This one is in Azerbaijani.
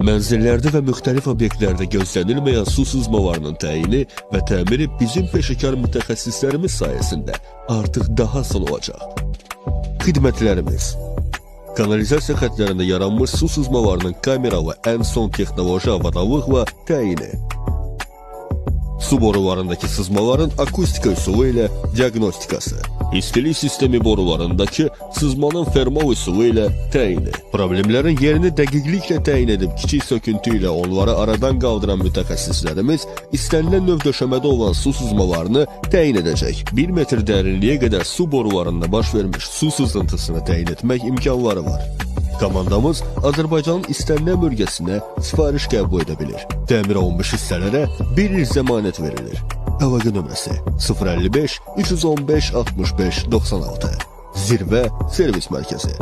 Mənzillərdə və müxtəlif obyektlərdə gözlənilməyən su sızmalarının təyini və təmiri bizim peşəkar mütəxəssislərimiz sayəsində artıq daha asan olacaq. Xidmətlərimiz: kanalizasiya xətlərində yaranmış su sızmalarının kamera və ən son texnoloji avadanlıqla təyini. Su borularındakı sızmaların akustika üsulu ilə diagnostikası. İstilik sistemi borularındakı sızmanın fermal üsulu ilə təyini. Problemlərin yerini dəqiqliklə təyin edib kiçik söküntü ilə onları aradan qaldıran mütəxəssislərimiz istənilən növ döşəmədə olan su sızmalarını təyin edəcək. 1 metr dərinliyə qədər su borularında baş vermiş su sızıntısını təyin etmək imkanları var. Komandamız Azərbaycanın istənilən bölgəsinə sifariş qəbul edə bilir. Təmir olunmuş hissələrə 1 il zəmanət verilir. Əlaqə nömrəsi 055 315 65 96. Zirvə Servis Mərkəzi.